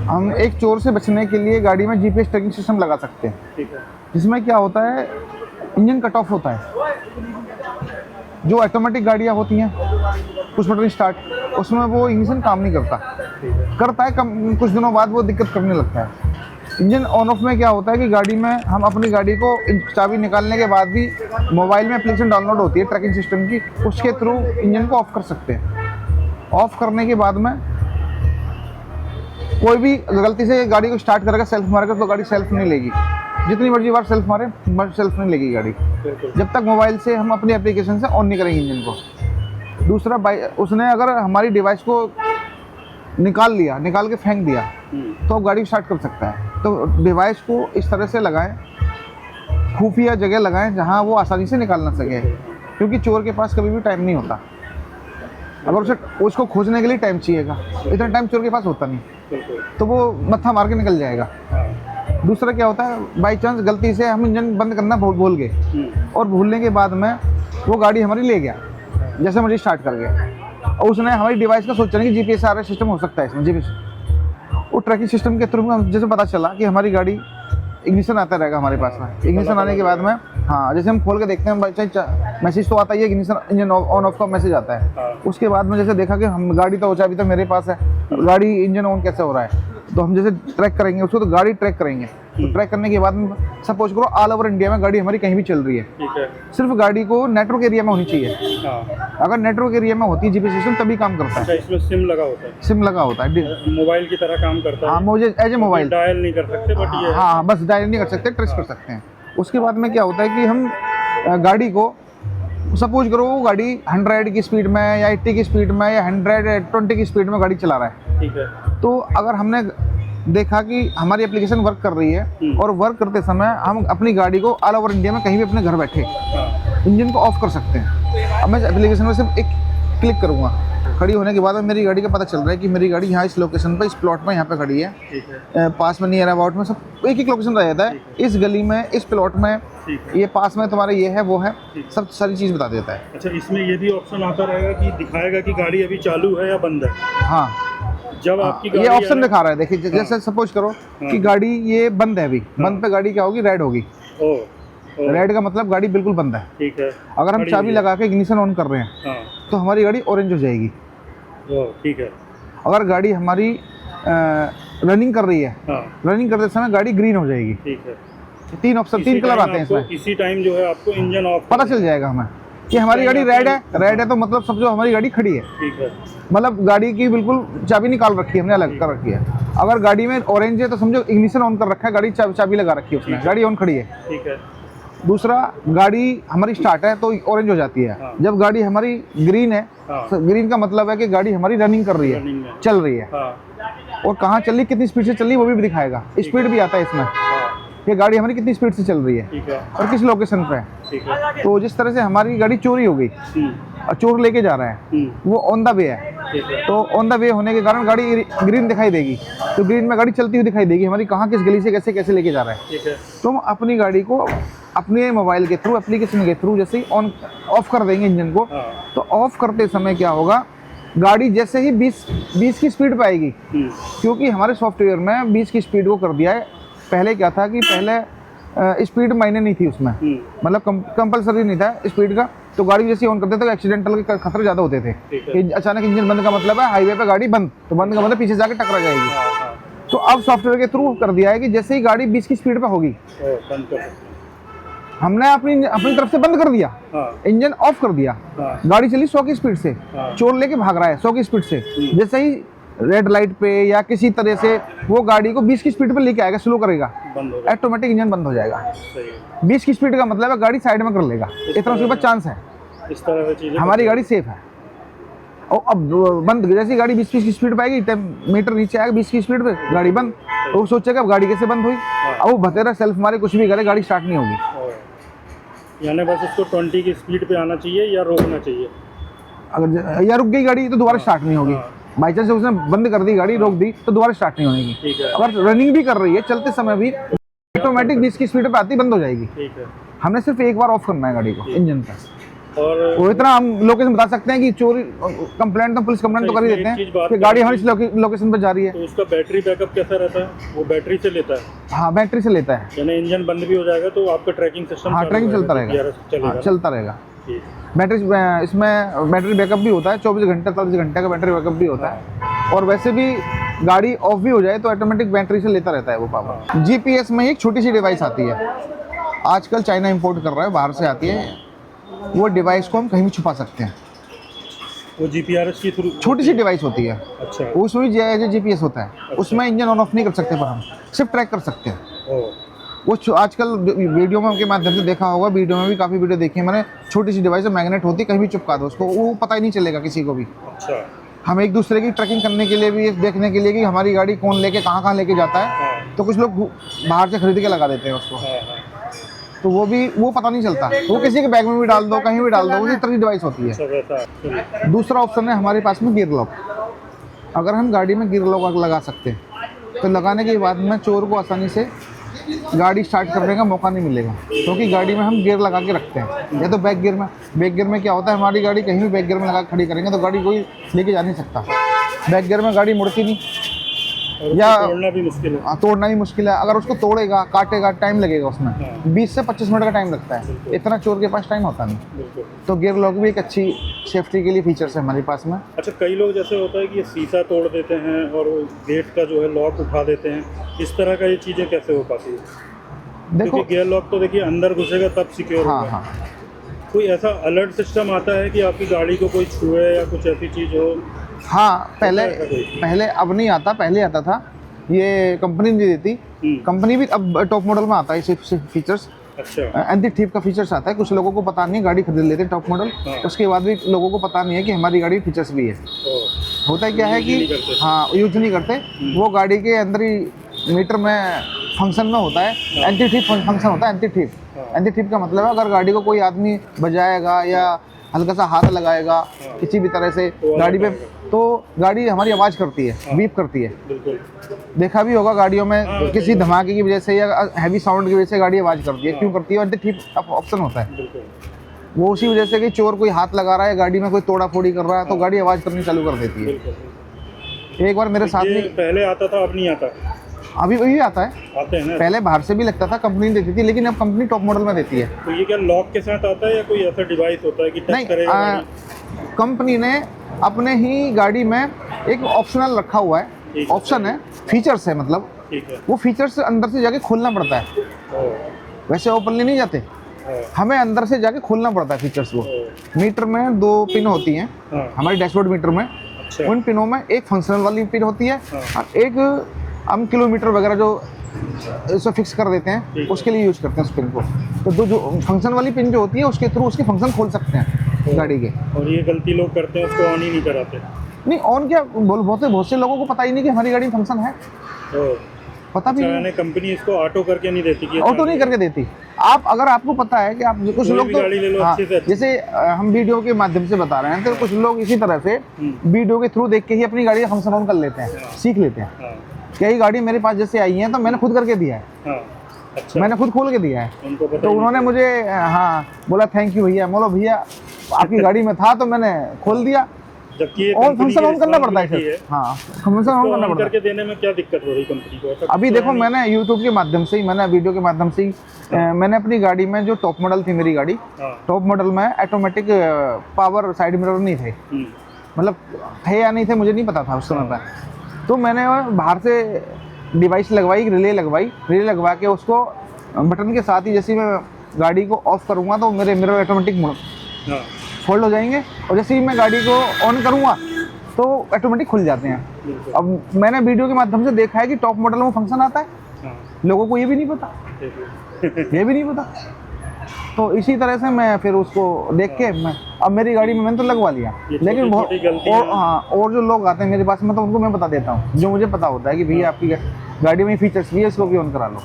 हम एक चोर से बचने के लिए गाड़ी में जीपीएस ट्रैकिंग सिस्टम लगा सकते हैं। ठीक है। जिसमें क्या होता है, इंजन कट ऑफ होता है। जो ऑटोमेटिक गाड़ियाँ होती हैं पुश बटन स्टार्ट, उसमें वो इंजन काम नहीं करता है कम, कुछ दिनों बाद वो दिक्कत करने लगता है। इंजन ऑन ऑफ में क्या होता है कि गाड़ी में हम अपनी गाड़ी को चाबी निकालने के बाद भी मोबाइल में एप्लीकेशन डाउनलोड होती है ट्रैकिंग सिस्टम की, उसके थ्रू इंजन को ऑफ कर सकते हैं। ऑफ करने के बाद में कोई भी गलती से गाड़ी को स्टार्ट करेगा, सेल्फ मारेगा तो गाड़ी सेल्फ नहीं लेगी। जितनी मर्जी बार सेल्फ मारे सेल्फ नहीं लेगी गाड़ी, जब तक मोबाइल से हम अपनी एप्लीकेशन से ऑन नहीं करेंगे इंजन को। दूसरा, उसने अगर हमारी डिवाइस को निकाल के फेंक दिया तो अब गाड़ी स्टार्ट कर सकता है। तो डिवाइस को इस तरह से लगाएं, खुफिया जगह लगाएं जहां वो आसानी से निकाल ना सके, क्योंकि चोर के पास कभी भी टाइम नहीं होता। अगर उसको खोजने के लिए टाइम चाहिएगा, इतना टाइम चोर के पास होता नहीं, तो वो मत्था मार के निकल जाएगा। दूसरा क्या होता है, बाई चांस गलती से हम इंजन बंद करना भूल गए और भूलने के बाद में वो गाड़ी हमारी ले गया, जैसे मर्जी स्टार्ट कर गया, और उसने हमारी डिवाइस का सोचा नहीं कि जीपीएस आर सिस्टम हो सकता है इसमें। जीपीएस वो ट्रैकिंग सिस्टम के थ्रू जैसे पता चला कि हमारी गाड़ी इग्निशन आता रहेगा हमारे पास में। इग्निशन आने के बाद में हाँ, जैसे हम खोल के देखते हैं मैसेज तो आता ही है, इग्निशन इंजन ऑन ऑफ का मैसेज आता है। उसके बाद में जैसे देखा कि हम गाड़ी तो चाबी तो मेरे पास है, गाड़ी इंजन ऑन कैसे हो रहा है, तो हम जैसे ट्रैक करेंगे उसको, तो गाड़ी ट्रैक करेंगे। तो ट्रैक करने के बाद में सपोज करो ऑल ओवर इंडिया में गाड़ी हमारी कहीं भी चल रही है, सिर्फ गाड़ी को नेटवर्क एरिया में होनी चाहिए। अगर नेटवर्क एरिया में होती है जीपीएस सिस्टम तभी काम करता है। इसमें सिम लगा होता है? सिम लगा होता है, मोबाइल की तरह काम करता है। हाँ, मुझे एज ए मोबाइल डायल नहीं कर सकते, बट ये हाँ बस डायल नहीं कर सकते, ट्रेस कर सकते हैं। उसके बाद में क्या होता है कि हम गाड़ी को सपोज करो वो गाड़ी 100 की स्पीड में या 80 की स्पीड में या 120 की स्पीड में गाड़ी चला रहा है। ठीक है। तो अगर हमने देखा कि हमारी एप्लीकेशन वर्क कर रही है और वर्क करते समय हम अपनी गाड़ी को ऑल ओवर इंडिया में कहीं भी अपने घर बैठे इंजन को ऑफ कर सकते हैं। अब मैं एप्लीकेशन में सिर्फ एक क्लिक करूँगा, खड़ी होने के बाद में मेरी गाड़ी का पता चल रहा है कि मेरी गाड़ी यहाँ इस लोकेशन पर, इस प्लॉट में यहाँ पे खड़ी है। पास में नियर अबाउट में सब एक लोकेशन रह जाता है, इस गली में, इस प्लॉट में, ये पास में तुम्हारे ये है वो है, सब सारी चीज़ बता देता है। अच्छा, इसमें ये भी ऑप्शन आता रहेगा कि दिखाएगा कि गाड़ी अभी चालू है या बंद है? हाँ, जब आपकी गाड़ी ये ऑप्शन दिखा रहा है। देखिए जैसे सपोज करो कि गाड़ी ये बंद है, अभी बंद पे गाड़ी क्या होगी, रेड होगी। रेड का मतलब गाड़ी बिल्कुल बंद है। ठीक है। अगर हम चाबी लगा के इग्निशन ऑन कर रहे हैं तो हमारी गाड़ी ऑरेंज हो जाएगी। ठीक है। अगर गाड़ी हमारी रनिंग कर रही है, रनिंग करते समय गाड़ी ग्रीन हो जाएगी। ठीक है। तीन ऑप्शन, 3 कलर आते हैं इसमें। इसी टाइम जो है आपको इंजन ऑफ पता चल जाएगा हमें कि हमारी गाड़ी रेड है तो मतलब समझो हमारी गाड़ी खड़ी है। ठीक है। मतलब गाड़ी की बिल्कुल चाबी निकाल रखी है हमने, अलग कर रखी है। अगर गाड़ी में ऑरेंज है तो समझो इग्निशन ऑन कर रखा है, गाड़ी चाबी लगा रखी है उसने, गाड़ी ऑन खड़ी है। ठीक है। दूसरा, गाड़ी हमारी स्टार्ट है तो ऑरेंज हो जाती है। जब गाड़ी हमारी ग्रीन है, ग्रीन का मतलब है कि गाड़ी हमारी रनिंग कर रही है, चल रही है। और कहाँ चल रही, कितनी स्पीड से चल रही है वो भी दिखाएगा, स्पीड भी आता है इसमें, ये गाड़ी हमारी कितनी स्पीड से चल रही है और किस लोकेशन पे है। तो जिस तरह से हमारी गाड़ी चोरी हो गई और चोर लेके जा रहा है, वो ऑन द वे है, तो ऑन द वे होने के कारण गाड़ी ग्रीन दिखाई देगी, तो ग्रीन में गाड़ी चलती हुई दिखाई देगी हमारी, कहाँ किस गली से कैसे कैसे लेके जा रहा है। तो हम अपनी गाड़ी को अपने मोबाइल के थ्रू, एप्लीकेशन के थ्रू जैसे ही ऑन ऑफ कर देंगे इंजन को, तो ऑफ करते समय क्या होगा, गाड़ी जैसे ही 20 की स्पीड पे आएगी, क्योंकि हमारे सॉफ्टवेयर में 20 की स्पीड को कर दिया है। पहले क्या था कि पहले स्पीड मायने नहीं थी उसमें, मतलब कंपलसरी नहीं था स्पीड का, तो गाड़ी जैसे ऑन करते थे तो एक्सीडेंटल के खतरे ज़्यादा होते थे कि अचानक इंजन बंद का मतलब है हाईवे पे गाड़ी बंद, तो बंद का मतलब पीछे जाके टकरा जाएगी। तो अब सॉफ्टवेयर के थ्रू कर दिया है कि जैसे ही गाड़ी 20 की स्पीड पे होगी, हमने अपनी तरफ से बंद कर दिया, इंजन ऑफ कर दिया, गाड़ी चली 100 की स्पीड से, चोर लेके भाग रहा है 100 की स्पीड से, जैसे ही रेड लाइट पे या किसी तरह से वो गाड़ी को 20 की स्पीड पे लेके आएगा, स्लो करेगा, ऑटोमेटिक इंजन बंद हो जाएगा। 20 की स्पीड का मतलब है गाड़ी साइड में कर लेगा, इतना उसके पास चांस है, इस तरह की हमारी गाड़ी सेफ है। और अब बंद, जैसी गाड़ी 20 की स्पीड पे आएगी, मीटर नीचे आएगा 20 की स्पीड पे, गाड़ी बंद, तो वो सोचेगा अब गाड़ी कैसे बंद हुई, अब वो भतेरा सेल्फ मारे कुछ भी करे, गाड़ी स्टार्ट नहीं होगी। यानी बस उसको 20 की स्पीड पे आना चाहिए या रोकना चाहिए। अगर या रुक गई गाड़ी तो दोबारा स्टार्ट नहीं होगी, बाई चांस उसने बंद कर दी गाड़ी, रोक दी तो दोबारा स्टार्ट नहीं होगी। अगर रनिंग भी कर रही है, चलते समय भी ऑटोमेटिक 20 की स्पीड पे आती बंद हो जाएगी। हमने सिर्फ एक बार ऑफ करना है गाड़ी को इंजन का, और वो इतना हम लोकेशन बता सकते हैं कि चोरी कंप्लेंट तो पुलिस कंप्लेंट तो कर ही देते एक चीज हैं बात कि गाड़ी हमारी लोकेशन पर जा रही है। तो उसका बैटरी बैकअप कैसा रहता है? वो बैटरी से लेता है, हाँ बैटरी से लेता है। यानी इंजन बंद भी हो जाएगा तो आपका ट्रैकिंग सिस्टम हाँ ट्रैकिंग चलता रहेगा, हाँ चलता रहेगा। बैटरी इसमें बैटरी बैकअप भी होता है, 24 घंटे 48 घंटे का बैटरी बैकअप भी होता है। और वैसे भी गाड़ी ऑफ भी हो जाए तो ऑटोमेटिक बैटरी से लेता रहता है वो पावर। जीपीएस में एक छोटी सी डिवाइस आती है, आजकल चाइना इंपोर्ट कर रहा है, बाहर से आती है। वो डिवाइस को हम कहीं भी छुपा सकते हैं। वो जीपीआरएस की थ्रू छोटी सी डिवाइस होती है, अच्छा, उसमें जो जीपीएस होता है उसमें इंजन ऑन ऑफ नहीं कर सकते, पर हम सिर्फ ट्रैक कर सकते हैं। वो आजकल वीडियो में के माध्यम से देखा होगा, वीडियो में भी काफ़ी वीडियो देखी है मैंने। छोटी सी डिवाइस मैग्नेट होती है, कहीं भी चिपका दो उसको, वो पता ही नहीं चलेगा किसी को भी। अच्छा, हम एक दूसरे की ट्रैकिंग करने के लिए भी, देखने के लिए कि हमारी गाड़ी कौन लेके कहाँ लेके जाता है, तो कुछ लोग बाहर से खरीद के लगा देते हैं उसको, तो वो पता नहीं चलता। वो किसी के बैग में भी डाल दो, कहीं भी डाल दो, उसी तरह की डिवाइस होती है। दूसरा ऑप्शन है हमारे पास में गियर लॉक। अगर हम गाड़ी में गियर लॉक लगा सकते हैं तो लगाने के बाद में चोर को आसानी से गाड़ी स्टार्ट करने का मौका नहीं मिलेगा, क्योंकि गाड़ी में हम गियर लगा के रखते हैं। या तो बैक गियर में क्या होता है, हमारी गाड़ी कहीं भी बैक गियर में लगा खड़ी करेंगे तो गाड़ी कोई लेके जा नहीं सकता। बैक गियर में गाड़ी मुड़ती नहीं, या तोड़ना भी मुश्किल है। तोड़ना भी मुश्किल है। अगर उसको तोड़ेगा काटेगा टाइम लगेगा, उसमें 20 से 25 मिनट का टाइम लगता है, इतना चोर के पास टाइम होता नहीं। तो गियर लॉक भी एक अच्छी सेफ्टी के लिए फीचर्स है हमारे पास में। अच्छा, कई लोग जैसे होता है कि ये शीशा तोड़ देते हैं और वो गेट का जो है लॉक उठा देते हैं, इस तरह का ये चीज़ें कैसे हो पाती है? देखो गियर लॉक तो देखिए अंदर घुसेगा तब सिक्योर हाँ होगा। हाँ, कोई ऐसा अलर्ट सिस्टम आता है कि आपकी गाड़ी को कोई छुए या कुछ ऐसी चीज़ हो? हाँ पहले अब नहीं आता, पहले आता था, ये कंपनी नहीं देती। कंपनी भी अब टॉप मॉडल में आता है ये फीचर्स। अच्छा, एंटी थीफ का फीचर्स आता है। कुछ लोगों को पता नहीं, गाड़ी खरीद लेते टॉप मॉडल, उसके बाद भी लोगों को पता नहीं है कि हमारी गाड़ी फीचर्स भी है। होता है क्या है कि हाँ यूज नहीं करते, वो गाड़ी के अंदर ही मीटर में फंक्शन में होता है, एंटी थीफ फंक्शन होता है। एंटी थीफ का मतलब है अगर गाड़ी को कोई आदमी बजाएगा या हल्का सा हाथ लगाएगा किसी भी तरह से गाड़ी पे, तो गाड़ी हमारी आवाज़ करती है, बीप करती है। देखा भी होगा गाड़ियों में किसी धमाके की वजह से या हैवी साउंड की वजह से गाड़ी आवाज़ करती है। क्यों करती है? एंटी थीफ ऑप्शन होता है वो, उसी वजह से कि चोर कोई हाथ लगा रहा है गाड़ी में, कोई तोड़ा फोड़ी कर रहा है, तो गाड़ी आवाज़ करनी चालू कर देती है। एक बार मेरे साथ में पहले आता था, अब नहीं आता। अभी वही आता है, आते हैं ना। पहले बाहर से भी लगता था, कंपनी देती थी, लेकिन अब कंपनी टॉप मॉडल में देती है। तो ये क्या लॉक के साथ आता है या कोई ऐसा डिवाइस होता है कि टच करेगा गाड़ी? कंपनी ने अपने ही गाड़ी में एक ऑप्शनल रखा हुआ है, ऑप्शन है, फीचर्स है, मतलब ठीक है, वो फीचर्स अंदर से जाके खोलना पड़ता है, वैसे ओपनली नहीं जाते, हमें अंदर से जाके खोलना पड़ता है फीचर्स को। मीटर में 2 पिन होती हैं हमारी डैशबोर्ड मीटर में। अच्छा, उन पिनों में एक फंक्शनल वाली पिन होती है और एक हम किलोमीटर वगैरह जो इसे फिक्स कर देते हैं उसके लिए यूज करते हैं उस पिन को। तो जो फंक्शन वाली पिन जो होती है उसके थ्रू उसके फंक्शन खोल सकते हैं गाड़ी के। और ये गलती लोग करते हैं, उसको ऑन ही नहीं कराते। नहीं ऑन क्या, बहुत से लोगों को पता ही नहीं कि हमारी गाड़ी में फंक्शन है, पता भी नहीं। कंपनी इसको ऑटो करके नहीं देती कि ऑटो नहीं करके देती। आप अगर आपको पता है कि आप कुछ लोग तो गाड़ी ले लो हाँ, अच्छे से। जैसे हम वीडियो के माध्यम से बता रहे हैं, तो कुछ लोग इसी तरह से वीडियो के थ्रू देख के ही अपनी गाड़ी का फंक्शन ऑन कर लेते हैं, सीख लेते हैं। कई गाड़ी मेरे पास जैसे आई है तो मैंने खुद करके दिया है, अच्छा, मैंने खुद खोल के दिया है। उनको पता तो उन्होंने मुझे हाँ बोला थैंक यू भैया, बोलो भैया आपकी गाड़ी में था तो मैंने खोल दिया। जबकि और फंक्शन ऑन करना पड़ता है फिर, हाँ फंक्शन ऑन करना पड़ता है। करके देने में क्या दिक्कत हो रही कंपनी को? अभी देखो मैंने यूट्यूब के माध्यम से ही, मैंने वीडियो के माध्यम से ही मैंने अपनी गाड़ी में जो टॉप मॉडल थी मेरी गाड़ी, टॉप मॉडल में ऑटोमेटिक पावर साइड मिरर नहीं थे, मतलब थे या नहीं थे मुझे नहीं पता था उस समय पर। तो मैंने बाहर से डिवाइस लगवाई, रिले लगवा के उसको बटन के साथ ही जैसे मैं गाड़ी को ऑफ करूँगा तो मेरे मिरर ऑटोमेटिक फोल्ड हो जाएंगे, और जैसे ही मैं गाड़ी को ऑन करूँगा तो ऑटोमेटिक खुल जाते हैं। अब मैंने वीडियो के माध्यम से देखा है कि टॉप मॉडल में फंक्शन आता है, लोगों को ये भी नहीं पता, ये भी नहीं पता। तो इसी तरह से मैं फिर उसको देख के मैं अब मेरी गाड़ी में मैंने तो लगवा लिया, लेकिन और जो लोग आते हैं मेरे पास में तो उनको मैं बता देता हूँ जो मुझे पता होता है कि भैया आपकी गाड़ी में फीचर्स भी है, इसको भी ऑन करा लो।